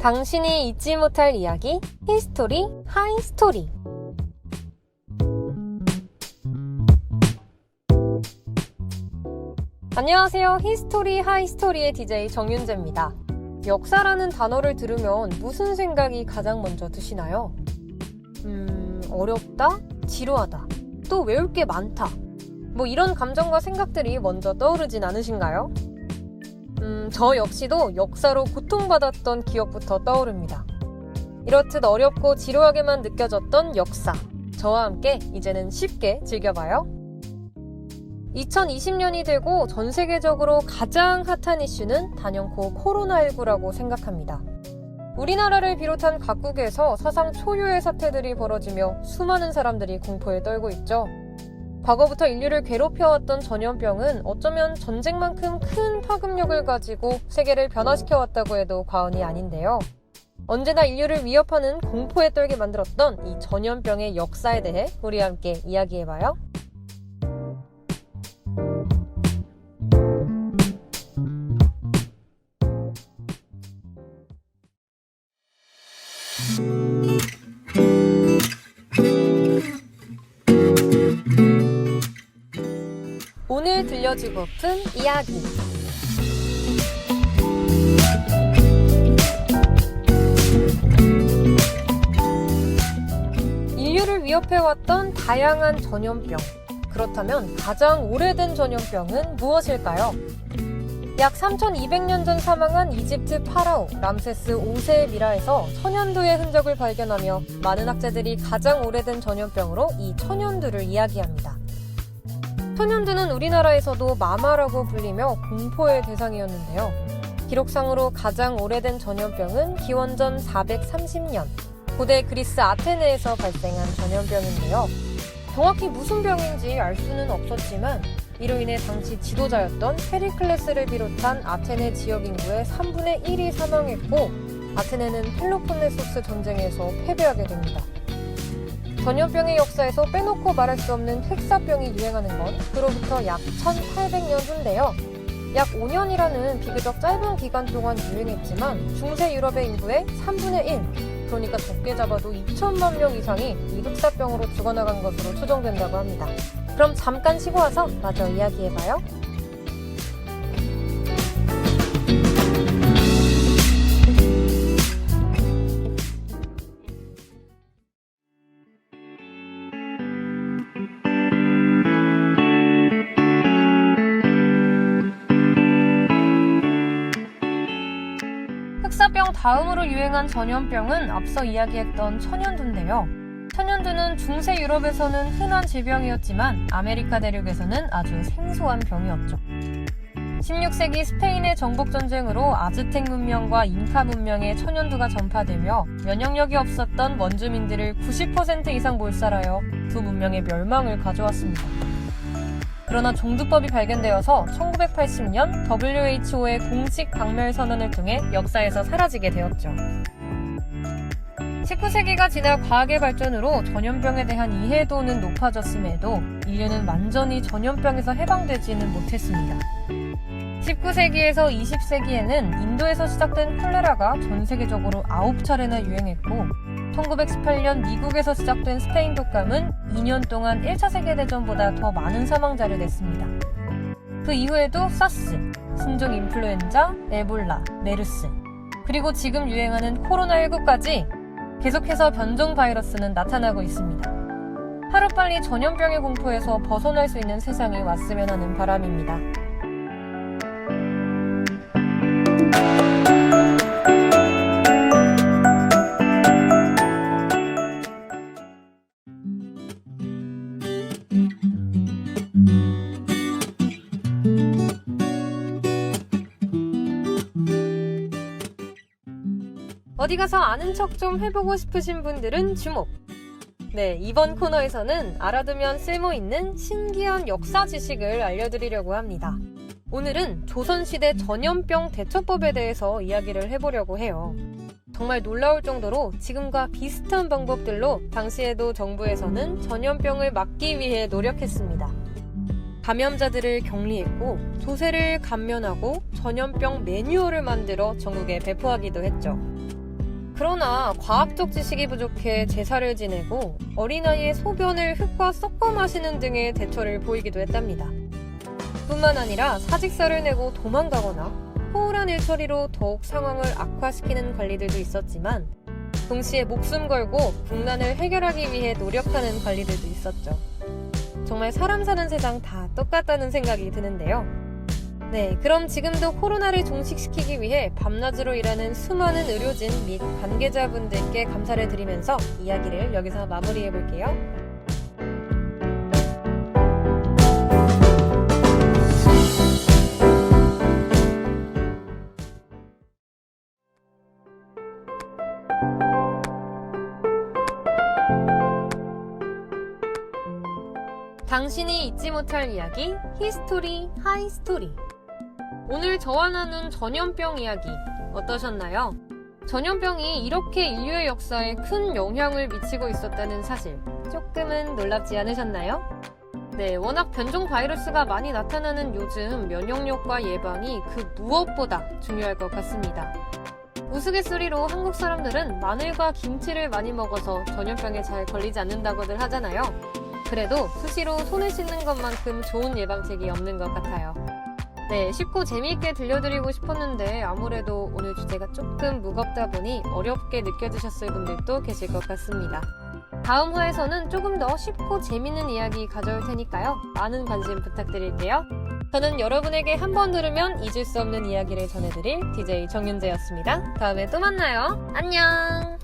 당신이 잊지 못할 이야기, 히스토리, 하이스토리. 안녕하세요. 히스토리, 하이스토리의 DJ 정윤재입니다. 역사라는 단어를 들으면 무슨 생각이 가장 먼저 드시나요? 어렵다? 지루하다. 또 외울 게 많다. 이런 감정과 생각들이 먼저 떠오르진 않으신가요? 저 역시도 역사로 고통받았던 기억부터 떠오릅니다. 이렇듯 어렵고 지루하게만 느껴졌던 역사. 저와 함께 이제는 쉽게 즐겨봐요. 2020년이 되고 전 세계적으로 가장 핫한 이슈는 단연코 코로나19라고 생각합니다. 우리나라를 비롯한 각국에서 사상 초유의 사태들이 벌어지며 수많은 사람들이 공포에 떨고 있죠. 과거부터 인류를 괴롭혀왔던 전염병은 어쩌면 전쟁만큼 큰 파급력을 가지고 세계를 변화시켜왔다고 해도 과언이 아닌데요. 언제나 인류를 위협하는 공포에 떨게 만들었던 이 전염병의 역사에 대해 우리 함께 이야기해봐요. 오늘 들려주고픈 이야기. 인류를 위협해왔던 다양한 전염병. 그렇다면 가장 오래된 전염병은 무엇일까요? 약 3200년 전 사망한 이집트 파라오 람세스 5세의 미라에서 천연두의 흔적을 발견하며 많은 학자들이 가장 오래된 전염병으로 이 천연두를 이야기합니다. 천연두는 우리나라에서도 마마라고 불리며 공포의 대상이었는데요. 기록상으로 가장 오래된 전염병은 기원전 430년 고대 그리스 아테네에서 발생한 전염병인데요. 정확히 무슨 병인지 알 수는 없었지만 이로 인해 당시 지도자였던 페리클레스를 비롯한 아테네 지역 인구의 3분의 1이 사망했고 아테네는 펠로폰네소스 전쟁에서 패배하게 됩니다. 전염병의 역사에서 빼놓고 말할 수 없는 흑사병이 유행하는 건 그로부터 약 1800년 후인데요. 약 5년이라는 비교적 짧은 기간 동안 유행했지만 중세 유럽의 인구의 3분의 1, 그러니까 적게 잡아도 2천만 명 이상이 이 흑사병으로 죽어나간 것으로 추정된다고 합니다. 그럼 잠깐 쉬고 와서 마저 이야기해봐요. 흑사병 다음으로 유행한 전염병은 앞서 이야기했던 천연두인데요. 천연두는 중세 유럽에서는 흔한 질병이었지만 아메리카 대륙에서는 아주 생소한 병이었죠. 16세기 스페인의 정복전쟁으로 아즈텍 문명과 잉카 문명에 천연두가 전파되며 면역력이 없었던 원주민들을 90% 이상 몰살하여 두 문명의 멸망을 가져왔습니다. 그러나 종두법이 발견되어서 1980년 WHO의 공식 박멸 선언을 통해 역사에서 사라지게 되었죠. 19세기가 지나 과학의 발전으로 전염병에 대한 이해도는 높아졌음에도 인류는 완전히 전염병에서 해방되지는 못했습니다. 19세기에서 20세기에는 인도에서 시작된 콜레라가 전 세계적으로 9차례나 유행했고 1918년 미국에서 시작된 스페인 독감은 2년 동안 1차 세계대전보다 더 많은 사망자를 냈습니다. 그 이후에도 사스, 순종 인플루엔자, 에볼라, 메르스, 그리고 지금 유행하는 코로나19까지 계속해서 변종 바이러스는 나타나고 있습니다. 하루빨리 전염병의 공포에서 벗어날 수 있는 세상이 왔으면 하는 바람입니다. 어디 가서 아는 척 좀 해보고 싶으신 분들은 주목! 네, 이번 코너에서는 알아두면 쓸모있는 신기한 역사 지식을 알려드리려고 합니다. 오늘은 조선시대 전염병 대처법에 대해서 이야기를 해보려고 해요. 정말 놀라울 정도로 지금과 비슷한 방법들로 당시에도 정부에서는 전염병을 막기 위해 노력했습니다. 감염자들을 격리했고 조세를 감면하고 전염병 매뉴얼을 만들어 전국에 배포하기도 했죠. 그러나 과학적 지식이 부족해 제사를 지내고 어린아이의 소변을 흙과 섞어 마시는 등의 대처를 보이기도 했답니다. 뿐만 아니라 사직서를 내고 도망가거나 포울한 일처리로 더욱 상황을 악화시키는 관리들도 있었지만 동시에 목숨 걸고 국난을 해결하기 위해 노력하는 관리들도 있었죠. 정말 사람 사는 세상 다 똑같다는 생각이 드는데요. 네, 그럼 지금도 코로나를 종식시키기 위해 밤낮으로 일하는 수많은 의료진 및 관계자분들께 감사를 드리면서 이야기를 여기서 마무리해 볼게요. 당신이 잊지 못할 이야기, 히스토리, 하이스토리. 오늘 저와 나눈 전염병 이야기 어떠셨나요? 전염병이 이렇게 인류의 역사에 큰 영향을 미치고 있었다는 사실 조금은 놀랍지 않으셨나요? 네, 워낙 변종 바이러스가 많이 나타나는 요즘 면역력과 예방이 그 무엇보다 중요할 것 같습니다. 우스갯소리로 한국 사람들은 마늘과 김치를 많이 먹어서 전염병에 잘 걸리지 않는다고들 하잖아요. 그래도 수시로 손을 씻는 것만큼 좋은 예방책이 없는 것 같아요. 네, 쉽고 재미있게 들려드리고 싶었는데 아무래도 오늘 주제가 조금 무겁다 보니 어렵게 느껴지셨을 분들도 계실 것 같습니다. 다음 화에서는 조금 더 쉽고 재미있는 이야기 가져올 테니까요. 많은 관심 부탁드릴게요. 저는 여러분에게 한 번 들으면 잊을 수 없는 이야기를 전해드릴 DJ 정윤재였습니다. 다음에 또 만나요. 안녕!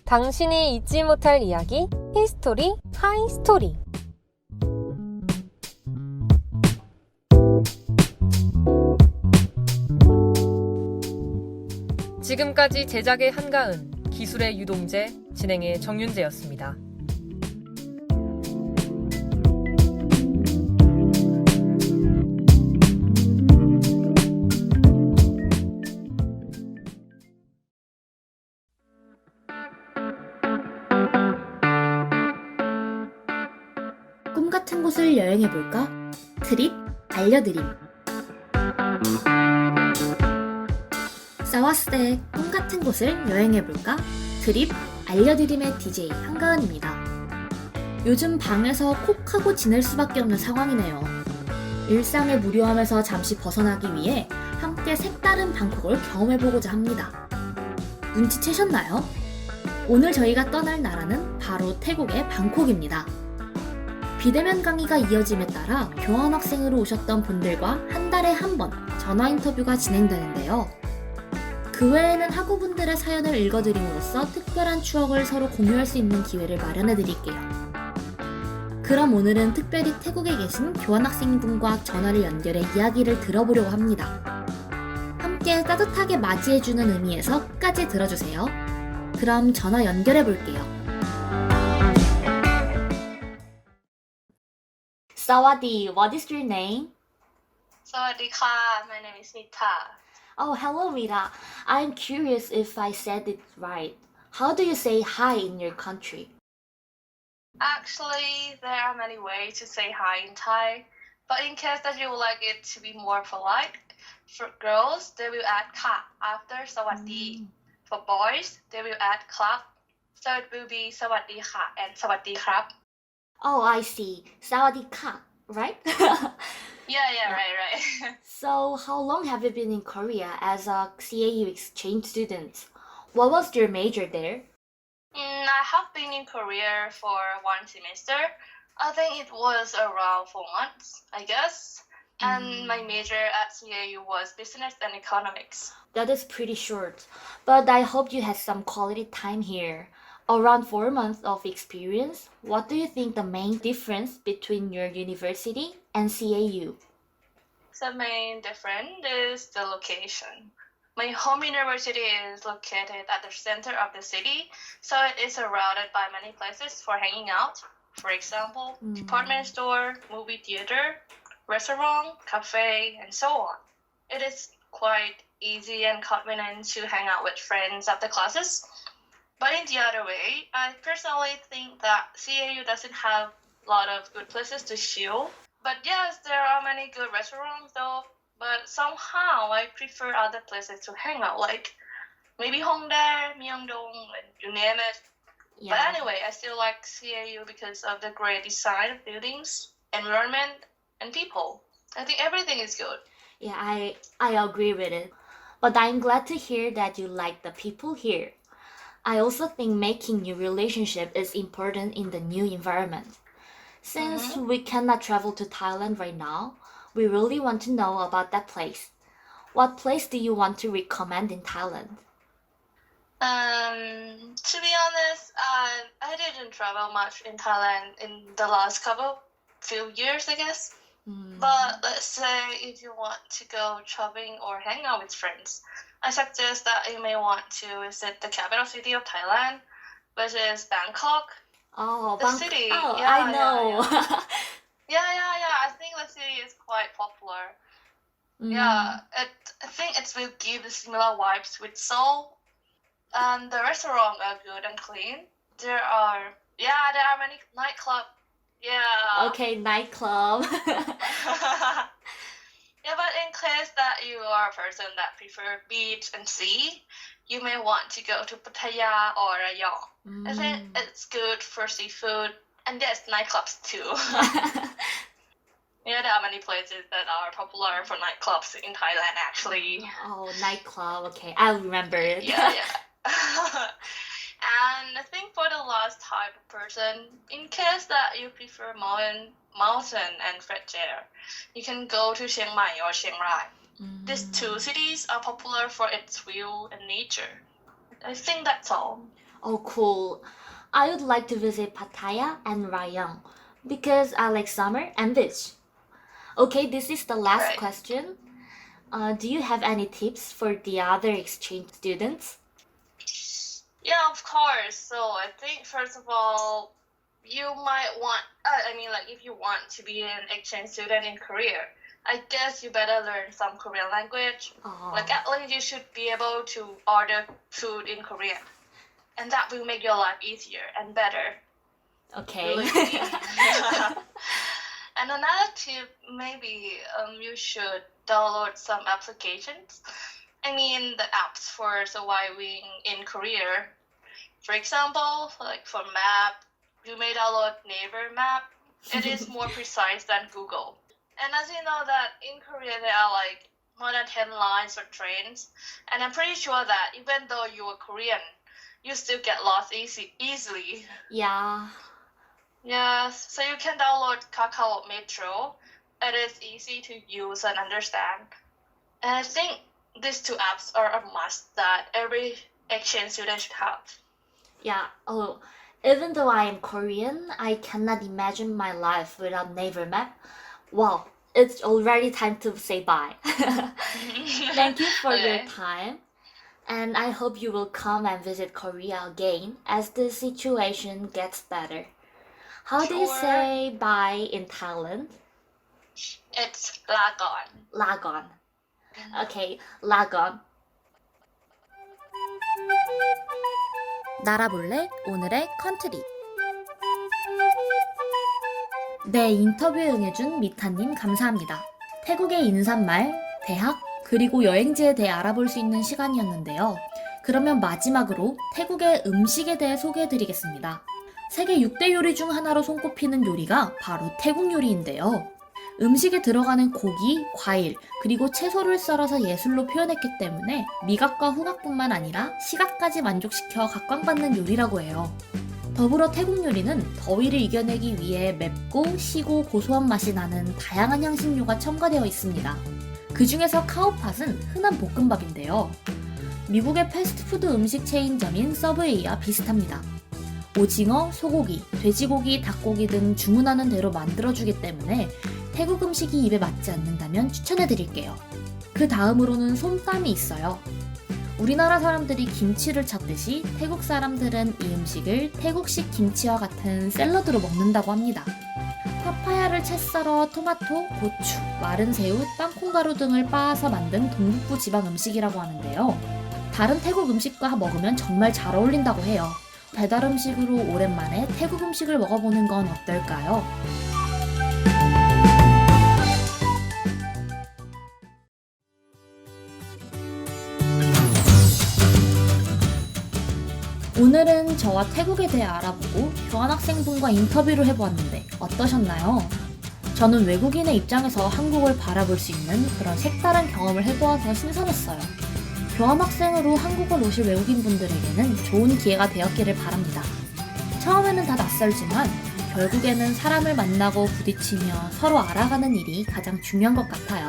당신이 잊지 못할 이야기, 히스토리, 하이스토리. 지금까지 제작의 한가은, 기술의 유동재, 진행의 정윤재였습니다. 꿈같은 곳을 여행해볼까? 트립 알려드림. 사와스데의 꿈같은 곳을 여행해볼까? 트립 알려드림의 DJ 한가은입니다. 요즘 방에서 콕 하고 지낼 수밖에 없는 상황이네요. 일상의 무료함에서 잠시 벗어나기 위해 함께 색다른 방콕을 경험해보고자 합니다. 눈치채셨나요? 오늘 저희가 떠날 나라는 바로 태국의 방콕입니다. 비대면 강의가 이어짐에 따라 교환학생으로 오셨던 분들과 한 달에 한 번 전화 인터뷰가 진행되는데요. 그 외에는 학우분들의 사연을 읽어드림으로써 특별한 추억을 서로 공유할 수 있는 기회를 마련해드릴게요. 그럼 오늘은 특별히 태국에 계신 교환학생분과 전화를 연결해 이야기를 들어보려고 합니다. 함께 따뜻하게 맞이해주는 의미에서 끝까지 들어주세요. 그럼 전화 연결해볼게요. Sawadee, what is your name? Sawadika, my name is Mita. Oh, hello Mira. I'm curious if I said it right. How do you say hi in your country? Actually, there are many ways to say hi in Thai, but in case that you would like it to be more polite, for girls, they will add ka after Sawadi. For boys, they will add klap, so it will be Sawadee ka and Sawadee krap. Oh, I see. Sawadee ka, right? Yeah, right. So, how long have you been in Korea as a CAU exchange student? What was your major there? I have been in Korea for 1 semester. I think it was around 4 months, I guess. And my major at CAU was business and economics. That is pretty short, but I hope you had some quality time here. Around 4 months of experience, what do you think the main difference between your university and CAU? The main difference is the location. My home university is located at the center of the city, so it is surrounded by many places for hanging out. For example, department store, movie theater, restaurant, cafe, and so on. It is quite easy and convenient to hang out with friends after classes. But in the other way, I personally think that CAU doesn't have a lot of good places to chill. But yes, there are many good restaurants though. But somehow I prefer other places to hang out, like maybe Hongdae, Myeongdong, and you name it. Yeah. But anyway, I still like CAU because of the great design of buildings, environment, and people. I think everything is good. Yeah, I agree with it. But I'm glad to hear that you like the people here. I also think making new relationship is important in the new environment. Since we cannot travel to Thailand right now, we really want to know about that place. What place do you want to recommend in Thailand? To be honest, I didn't travel much in Thailand in the last few years, I guess. But let's say if you want to go shopping or hang out with friends, I suggest that you may want to visit the capital city of Thailand, which is Bangkok. Oh, The city. Oh, Yeah, I know. Yeah. I think the city is quite popular. Yeah, I think it will give the similar vibes with Seoul. And the restaurants are good and clean. There are many nightclubs. Yeah. Okay, nightclub. Yeah, but in case that you are a person that prefer beach and sea, you may want to go to Pattaya or Rayong. I think it's good for seafood and yes, nightclubs too. Yeah, there are many places that are popular for nightclubs in Thailand actually. Oh, nightclub. Okay, I'll remember it. Yeah. And I think for the last type of person, in case that you prefer mountain and fresh air, you can go to Chiang Mai or Chiang Rai. These two cities are popular for its view and nature. I think that's all. Oh, cool. I would like to visit Pattaya and Rayong because I like summer and beach. Okay, this is the last Right. question. Do you have any tips for the other exchange students? Yeah, of course. So I think first of all, you might want, if you want to be an exchange student in Korea, I guess you better learn some Korean language. Oh, Like at least you should be able to order food in Korean. And that will make your life easier and better. okay. Believe me. And another tip, maybe you should download some applications. I mean, the apps for surviving in Korea. For example, like for map, you may download Naver Map. It is more precise than Google. And as you know that in Korea there are like more than 10 lines or trains. And I'm pretty sure that even though you are Korean, you still get lost easily. Yeah. Yes, so you can download Kakao Metro. It is easy to use and understand. And I think these two apps are a must that every exchange student should have. Yeah. Oh, even though I am Korean, I cannot imagine my life without Naver Map. Wow, it's already time to say bye. Thank you for your Okay. time. And I hope you will come and visit Korea again as the situation gets better. How do you Sure. say bye in Thailand? It's Lagon. Lagon. Okay, Lagon. 나라볼래 오늘의 컨트리. 네, 인터뷰에 응해준 미타님 감사합니다. 태국의 인사말, 대학, 그리고 여행지에 대해 알아볼 수 있는 시간이었는데요. 그러면 마지막으로 태국의 음식에 대해 소개해드리겠습니다. 세계 6대 요리 중 하나로 손꼽히는 요리가 바로 태국 요리인데요. 음식에 들어가는 고기, 과일, 그리고 채소를 썰어서 예술로 표현했기 때문에 미각과 후각뿐만 아니라 시각까지 만족시켜 각광받는 요리라고 해요. 더불어 태국 요리는 더위를 이겨내기 위해 맵고 시고 고소한 맛이 나는 다양한 향신료가 첨가되어 있습니다. 그 중에서 카오팟은 흔한 볶음밥인데요. 미국의 패스트푸드 음식 체인점인 서브웨이와 비슷합니다. 오징어, 소고기, 돼지고기, 닭고기 등 주문하는 대로 만들어주기 때문에 태국 음식이 입에 맞지 않는다면 추천해드릴게요. 그 다음으로는 솜땀이 있어요. 우리나라 사람들이 김치를 찾듯이 태국 사람들은 이 음식을 태국식 김치와 같은 샐러드로 먹는다고 합니다. 파파야를 채 썰어 토마토, 고추, 마른 새우, 땅콩가루 등을 빻아서 만든 동북부 지방 음식이라고 하는데요. 다른 태국 음식과 먹으면 정말 잘 어울린다고 해요. 배달 음식으로 오랜만에 태국 음식을 먹어보는 건 어떨까요? 오늘은 저와 태국에 대해 알아보고 교환학생분과 인터뷰를 해보았는데 어떠셨나요? 저는 외국인의 입장에서 한국을 바라볼 수 있는 그런 색다른 경험을 해보아서 신선했어요. 교환학생으로 한국을 오실 외국인분들에게는 좋은 기회가 되었기를 바랍니다. 처음에는 다 낯설지만 결국에는 사람을 만나고 부딪히며 서로 알아가는 일이 가장 중요한 것 같아요.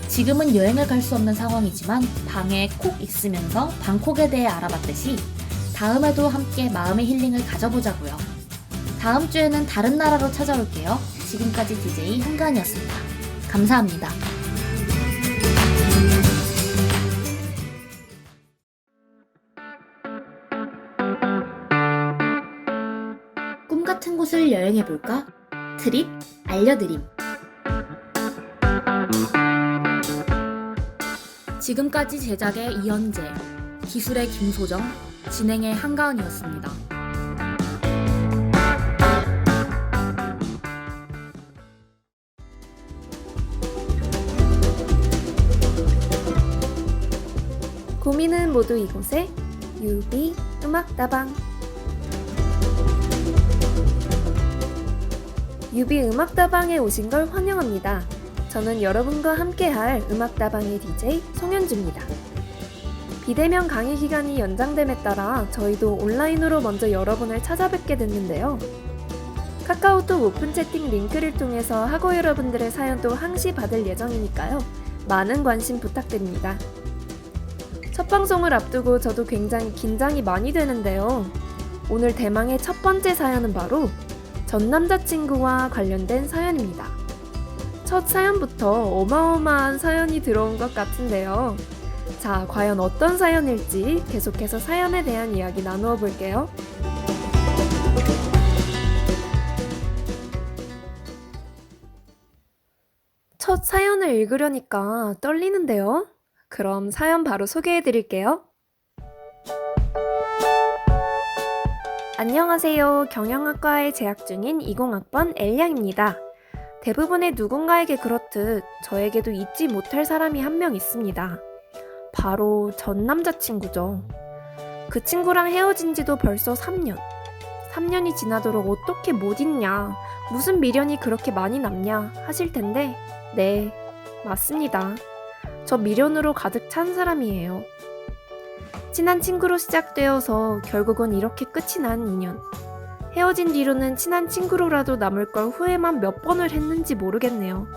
지금은 여행을 갈 수 없는 상황이지만 방에 콕 있으면서 방콕에 대해 알아봤듯이 다음에도 함께 마음의 힐링을 가져보자고요. 다음 주에는 다른 나라로 찾아올게요. 지금까지 DJ 한가은이었습니다. 감사합니다. 꿈 같은 곳을 여행해볼까? 트립 알려드림. 지금까지 제작의 이현재, 기술의 김소정, 진행의 한가은이었습니다. 고민은 모두 이곳에 유비 음악다방. 유비 음악다방에 오신 걸 환영합니다. 저는 여러분과 함께할 음악다방의 DJ 송현주입니다. 비대면 강의 기간이 연장됨에 따라 저희도 온라인으로 먼저 여러분을 찾아뵙게 됐는데요. 카카오톡 오픈 채팅 링크를 통해서 학우 여러분들의 사연도 항시 받을 예정이니까요. 많은 관심 부탁드립니다. 첫 방송을 앞두고 저도 굉장히 긴장이 많이 되는데요. 오늘 대망의 첫 번째 사연은 바로 전 남자친구와 관련된 사연입니다. 첫 사연부터 어마어마한 사연이 들어온 것 같은데요. 자, 과연 어떤 사연일지 계속해서 사연에 대한 이야기 나누어 볼게요. 첫 사연을 읽으려니까 떨리는데요. 그럼 사연 바로 소개해 드릴게요. 안녕하세요. 경영학과에 재학 중인 20학번 엘량입니다. 대부분의 누군가에게 그렇듯 저에게도 잊지 못할 사람이 한 명 있습니다. 바로 전 남자친구죠. 그 친구랑 헤어진 지도 벌써 3년. 3년이 지나도록 어떻게 못 잊냐, 무슨 미련이 그렇게 많이 남냐 하실 텐데, 네, 맞습니다. 저 미련으로 가득 찬 사람이에요. 친한 친구로 시작되어서 결국은 이렇게 끝이 난 인연. 헤어진 뒤로는 친한 친구로라도 남을 걸 후회만 몇 번을 했는지 모르겠네요.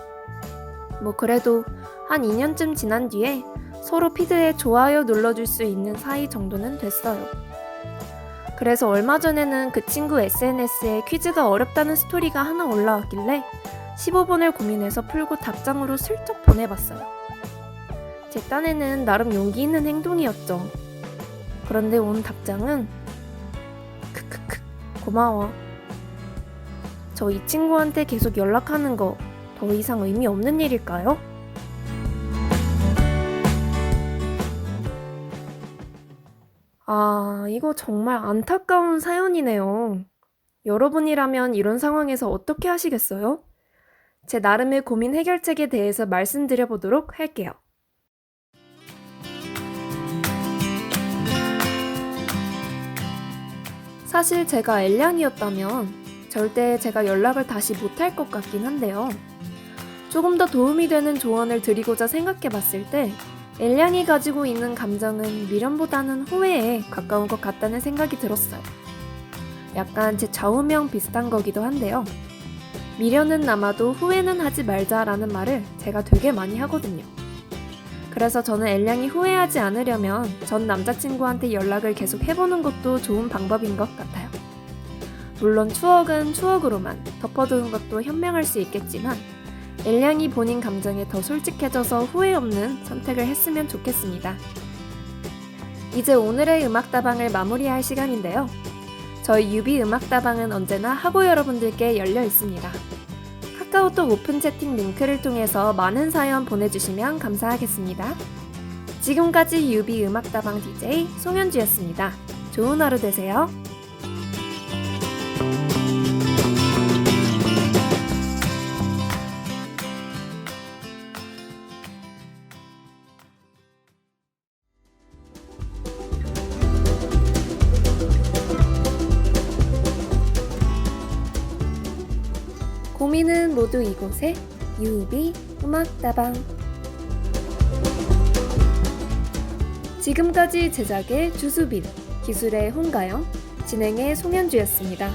뭐 그래도 한 2년쯤 지난 뒤에 서로 피드에 좋아요 눌러줄 수 있는 사이 정도는 됐어요. 그래서 얼마 전에는 그 친구 SNS에 퀴즈가 어렵다는 스토리가 하나 올라왔길래 15분을 고민해서 풀고 답장으로 슬쩍 보내봤어요. 제 딴에는 나름 용기 있는 행동이었죠. 그런데 온 답장은 크크크 고마워. 저 이 친구한테 계속 연락하는 거 더 이상 의미 없는 일일까요? 아, 이거 정말 안타까운 사연이네요. 여러분이라면 이런 상황에서 어떻게 하시겠어요? 제 나름의 고민 해결책에 대해서 말씀드려보도록 할게요. 사실 제가 엘량이었다면 절대 제가 연락을 다시 못할 것 같긴 한데요. 조금 더 도움이 되는 조언을 드리고자 생각해봤을 때 엘량이 가지고 있는 감정은 미련보다는 후회에 가까운 것 같다는 생각이 들었어요. 약간 제 좌우명 비슷한 거기도 한데요. 미련은 남아도 후회는 하지 말자라는 말을 제가 되게 많이 하거든요. 그래서 저는 엘량이 후회하지 않으려면 전 남자친구한테 연락을 계속 해보는 것도 좋은 방법인 것 같아요. 물론 추억은 추억으로만 덮어두는 것도 현명할 수 있겠지만 엘량이 본인 감정에 더 솔직해져서 후회 없는 선택을 했으면 좋겠습니다. 이제 오늘의 음악다방을 마무리할 시간인데요. 저희 유비 음악다방은 언제나 학우 여러분들께 열려 있습니다. 카카오톡 오픈 채팅 링크를 통해서 많은 사연 보내주시면 감사하겠습니다. 지금까지 유비 음악다방 DJ 송현주였습니다. 좋은 하루 되세요. 고민은 모두 이곳에 유비 음악다방. 지금까지 제작의 주수빈, 기술의 홍가영, 진행의 송현주였습니다.